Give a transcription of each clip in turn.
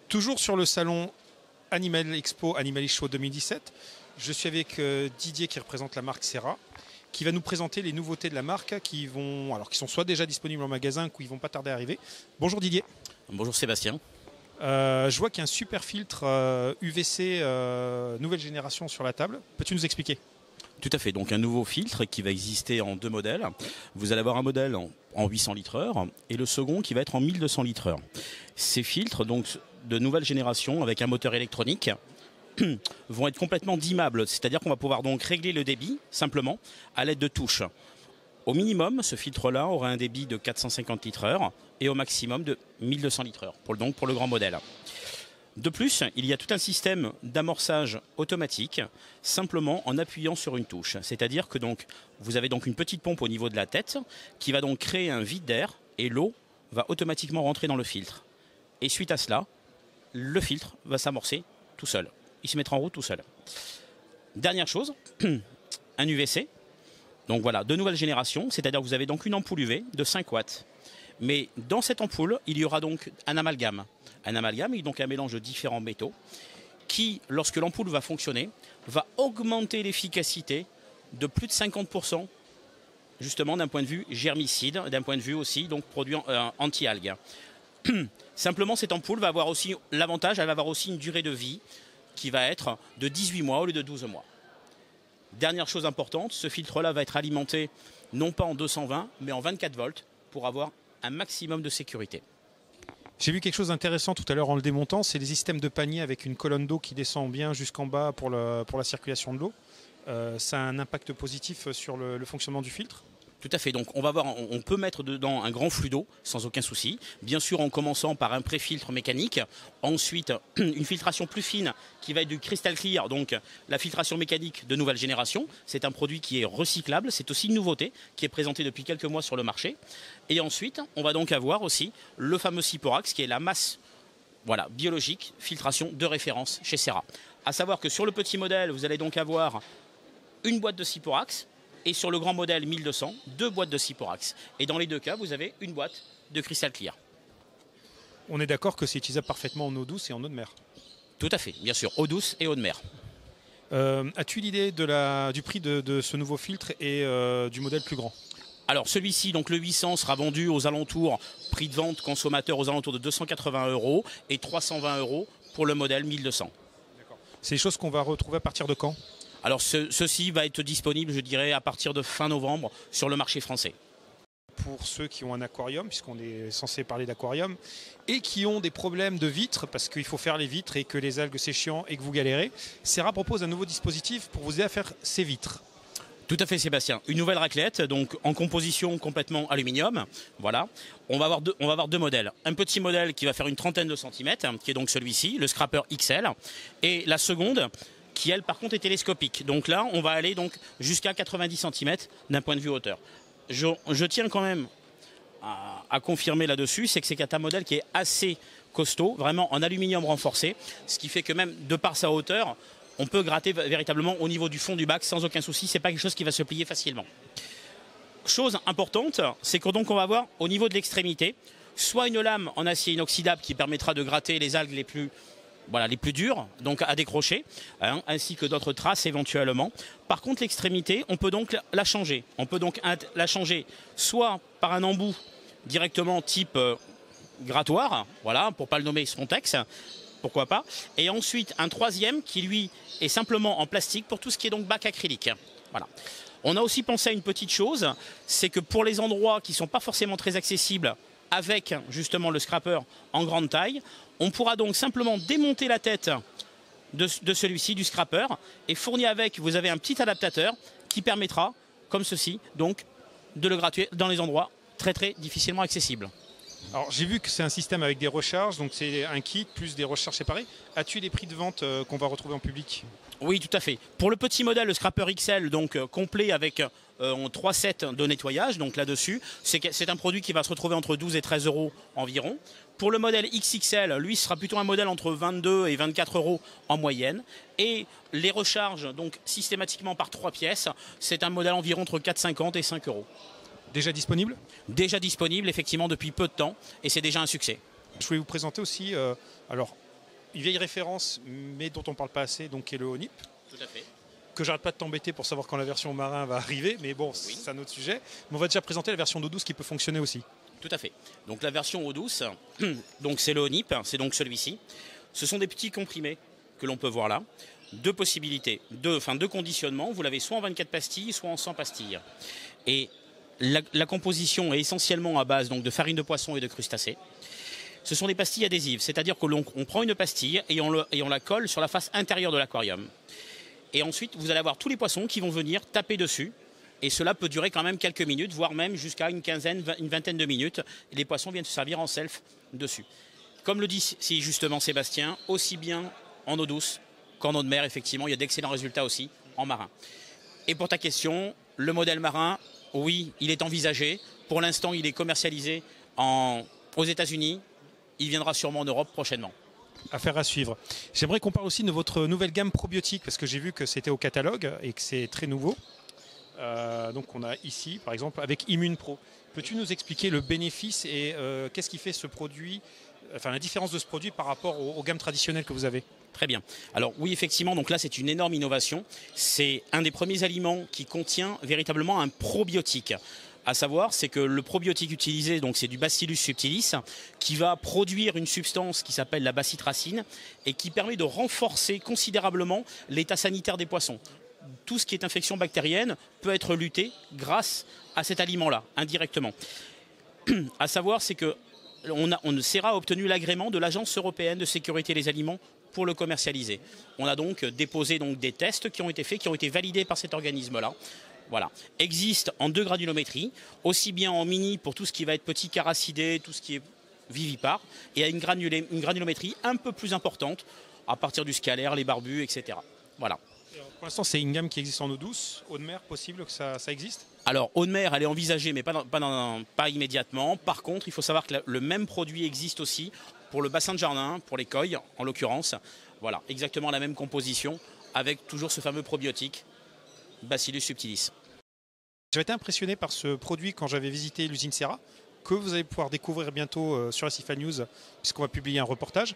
Toujours sur le salon Animal Expo Animal Show 2017, je suis avec Didier qui représente la marque Serra, qui va nous présenter les nouveautés de la marque qui sont soit déjà disponibles en magasin ou qui vont pas tarder à arriver. Bonjour Didier. Bonjour Sébastien. Je vois qu'il y a un super filtre UVC nouvelle génération sur la table. Peux-tu nous expliquer? Tout à fait, donc un nouveau filtre qui va exister en deux modèles. Vous allez avoir un modèle en 800 litres-heure et le second qui va être en 1200 litres-heure. Ces filtres, donc de nouvelle génération avec un moteur électronique, vont être complètement dimmables, c'est-à-dire qu'on va pouvoir donc régler le débit simplement à l'aide de touches. Au minimum, ce filtre-là aura un débit de 450 litres-heure et au maximum de 1200 litres-heure, pour le grand modèle. De plus, il y a tout un système d'amorçage automatique, simplement en appuyant sur une touche. C'est-à-dire que donc, vous avez donc une petite pompe au niveau de la tête qui va donc créer un vide d'air et l'eau va automatiquement rentrer dans le filtre. Et suite à cela, le filtre va s'amorcer tout seul. Il se mettra en route tout seul. Dernière chose, un UVC. Donc voilà, de nouvelle génération, c'est-à-dire que vous avez donc une ampoule UV de 5 watts. Mais dans cette ampoule, il y aura donc un amalgame. Un amalgame est donc un mélange de différents métaux qui, lorsque l'ampoule va fonctionner, va augmenter l'efficacité de plus de 50%, justement d'un point de vue germicide, d'un point de vue aussi donc produit anti-algues. Simplement, cette ampoule va avoir aussi l'avantage, elle va avoir aussi une durée de vie qui va être de 18 mois au lieu de 12 mois. Dernière chose importante, ce filtre-là va être alimenté non pas en 220, mais en 24 volts pour avoir un maximum de sécurité. J'ai vu quelque chose d'intéressant tout à l'heure en le démontant, c'est les systèmes de panier avec une colonne d'eau qui descend bien jusqu'en bas pour la circulation de l'eau. Ça a un impact positif sur le fonctionnement du filtre? Tout à fait, donc on peut mettre dedans un grand flux d'eau sans aucun souci, bien sûr en commençant par un pré-filtre mécanique, ensuite une filtration plus fine qui va être du Crystal Clear, donc la filtration mécanique de nouvelle génération. C'est un produit qui est recyclable, c'est aussi une nouveauté qui est présentée depuis quelques mois sur le marché. Et ensuite, on va donc avoir aussi le fameux Siporax qui est la masse biologique, filtration de référence chez Serra. À savoir que sur le petit modèle, vous allez donc avoir une boîte de Siporax, et sur le grand modèle 1200, 2 boîtes de Siporax. Et dans les deux cas, vous avez une boîte de Crystal Clear. On est d'accord que c'est utilisable parfaitement en eau douce et en eau de mer? Tout à fait, bien sûr, eau douce et eau de mer. As-tu l'idée du prix de ce nouveau filtre et du modèle plus grand? Alors celui-ci, donc le 800, sera vendu aux alentours, prix de vente consommateur aux alentours de 280 € et 320 € pour le modèle 1200. C'est des choses qu'on va retrouver à partir de quand? Alors ceci va être disponible, je dirais, à partir de fin novembre sur le marché français. Pour ceux qui ont un aquarium, puisqu'on est censé parler d'aquarium, et qui ont des problèmes de vitres, parce qu'il faut faire les vitres et que les algues c'est chiant et que vous galérez, Serra propose un nouveau dispositif pour vous aider à faire ces vitres. Tout à fait Sébastien, une nouvelle raclette, donc en composition complètement aluminium. Voilà, on va avoir deux modèles. Un petit modèle qui va faire une trentaine de centimètres, qui est donc celui-ci, le Scrapper XL, et la seconde, qui elle par contre est télescopique. Donc là, on va aller donc jusqu'à 90 cm d'un point de vue hauteur. Je tiens quand même à confirmer là-dessus, c'est que c'est un modèle qui est assez costaud, vraiment en aluminium renforcé, ce qui fait que même de par sa hauteur, on peut gratter véritablement au niveau du fond du bac sans aucun souci, c'est pas quelque chose qui va se plier facilement. Chose importante, c'est que donc on va avoir au niveau de l'extrémité, soit une lame en acier inoxydable qui permettra de gratter les algues les plus dures, donc à décrocher, ainsi que d'autres traces éventuellement. Par contre, l'extrémité, on peut donc la changer. On peut donc la changer soit par un embout directement type grattoir, voilà, pour pas le nommer Spontex, pourquoi pas. Et ensuite, un troisième qui, lui, est simplement en plastique pour tout ce qui est donc bac acrylique. Voilà. On a aussi pensé à une petite chose, c'est que pour les endroits qui ne sont pas forcément très accessibles, avec justement le scrapper en grande taille, on pourra donc simplement démonter la tête de celui-ci, du scrapper, et fournir avec, vous avez un petit adaptateur qui permettra, comme ceci, donc de le gratter dans les endroits très très difficilement accessibles. Alors j'ai vu que c'est un système avec des recharges, donc c'est un kit plus des recharges séparées. As-tu les prix de vente qu'on va retrouver en public? Oui, tout à fait. Pour le petit modèle, le Scrapper XL, donc complet avec 3 sets de nettoyage, donc là-dessus, c'est un produit qui va se retrouver entre 12 et 13 € environ. Pour le modèle XXL, lui, ce sera plutôt un modèle entre 22 et 24 € en moyenne. Et les recharges, donc systématiquement par 3 pièces, c'est un modèle environ entre 4,50 et 5 €. Déjà disponible? Déjà disponible, effectivement, depuis peu de temps, et c'est déjà un succès. Je voulais vous présenter aussi, alors une vieille référence, mais dont on ne parle pas assez, donc qui est le Honip. Tout à fait. Que j'arrête pas de t'embêter pour savoir quand la version marin va arriver, mais bon, oui. C'est un autre sujet. Mais on va déjà présenter la version d'eau douce qui peut fonctionner aussi. Tout à fait. Donc la version eau douce, donc c'est le Honip, c'est donc celui-ci. Ce sont des petits comprimés que l'on peut voir là. Deux possibilités, deux conditionnements. Vous l'avez soit en 24 pastilles, soit en 100 pastilles. Et la composition est essentiellement à base donc, de farine de poisson et de crustacés. Ce sont des pastilles adhésives, c'est-à-dire que l'on prend une pastille et on la colle sur la face intérieure de l'aquarium. Et ensuite, vous allez avoir tous les poissons qui vont venir taper dessus. Et cela peut durer quand même quelques minutes, voire même jusqu'à une vingtaine de minutes. Et les poissons viennent se servir en self dessus. Comme le dit si justement Sébastien, aussi bien en eau douce qu'en eau de mer, effectivement, il y a d'excellents résultats aussi en marin. Et pour ta question, le modèle marin, oui, il est envisagé. Pour l'instant, il est commercialisé aux États-Unis. Il viendra sûrement en Europe prochainement. Affaire à suivre. J'aimerais qu'on parle aussi de votre nouvelle gamme probiotique, parce que j'ai vu que c'était au catalogue et que c'est très nouveau. Donc on a ici, par exemple, avec Immune Pro. Peux-tu nous expliquer le bénéfice et qu'est-ce qui fait ce produit, enfin la différence de ce produit par rapport aux gammes traditionnelles que vous avez? Très bien. Alors oui, effectivement, donc là c'est une énorme innovation. C'est un des premiers aliments qui contient véritablement un probiotique. À savoir, c'est que le probiotique utilisé, donc c'est du Bacillus subtilis, qui va produire une substance qui s'appelle la bacitracine et qui permet de renforcer considérablement l'état sanitaire des poissons. Tout ce qui est infection bactérienne peut être lutté grâce à cet aliment-là, indirectement. À savoir, c'est que SERA a obtenu l'agrément de l'Agence européenne de sécurité des aliments pour le commercialiser. On a donc déposé des tests qui ont été faits, qui ont été validés par cet organisme-là. Voilà. Existe en 2 granulométries, aussi bien en mini pour tout ce qui va être petit caracidé, tout ce qui est vivipare, et à une granulométrie un peu plus importante, à partir du scalaire, les barbus, etc. Voilà. Pour l'instant, c'est une gamme qui existe en eau douce, eau de mer, possible que ça existe? Alors, eau de mer, elle est envisagée, mais pas immédiatement. Par contre, il faut savoir que le même produit existe aussi pour le bassin de jardin, pour les koi, en l'occurrence. Voilà, exactement la même composition, avec toujours ce fameux probiotique, Bacillus subtilis. J'avais été impressionné par ce produit quand j'avais visité l'usine SERA, que vous allez pouvoir découvrir bientôt sur SIFA News, puisqu'on va publier un reportage,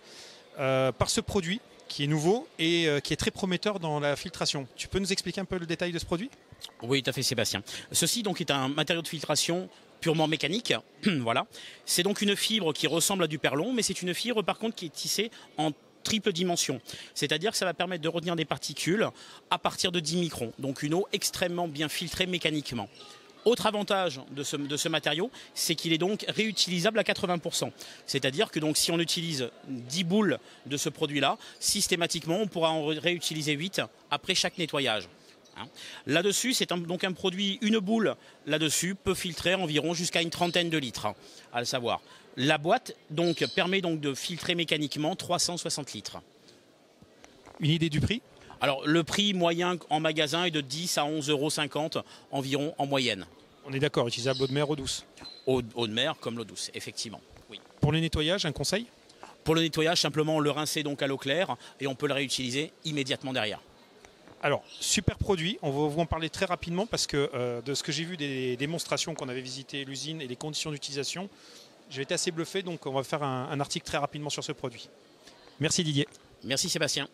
par ce produit qui est nouveau et qui est très prometteur dans la filtration. Tu peux nous expliquer un peu le détail de ce produit? Oui, tout à fait, Sébastien. Ceci donc est un matériau de filtration purement mécanique. Voilà. C'est donc une fibre qui ressemble à du perlon, mais c'est une fibre par contre qui est tissée en triple dimension. C'est-à-dire que ça va permettre de retenir des particules à partir de 10 microns. Donc une eau extrêmement bien filtrée mécaniquement. Autre avantage de ce matériau, c'est qu'il est donc réutilisable à 80%. C'est-à-dire que donc si on utilise 10 boules de ce produit-là, systématiquement on pourra en réutiliser 8 après chaque nettoyage. Là-dessus, c'est donc un produit, une boule là-dessus peut filtrer environ jusqu'à une 30aine de litres, à le savoir. La boîte donc permet donc de filtrer mécaniquement 360 litres. Une idée du prix? Alors le prix moyen en magasin est de 10 à 11,50 € environ en moyenne. On est d'accord, utilisable eau de mer, eau douce? Eau de mer comme l'eau douce, effectivement. Oui. Pour le nettoyage, un conseil? Pour le nettoyage, simplement le rincer donc à l'eau claire et on peut le réutiliser immédiatement derrière. Alors, super produit, on va vous en parler très rapidement parce que de ce que j'ai vu des démonstrations qu'on avait visité l'usine et les conditions d'utilisation, j'ai été assez bluffé, donc on va faire un article très rapidement sur ce produit. Merci Didier. Merci Sébastien.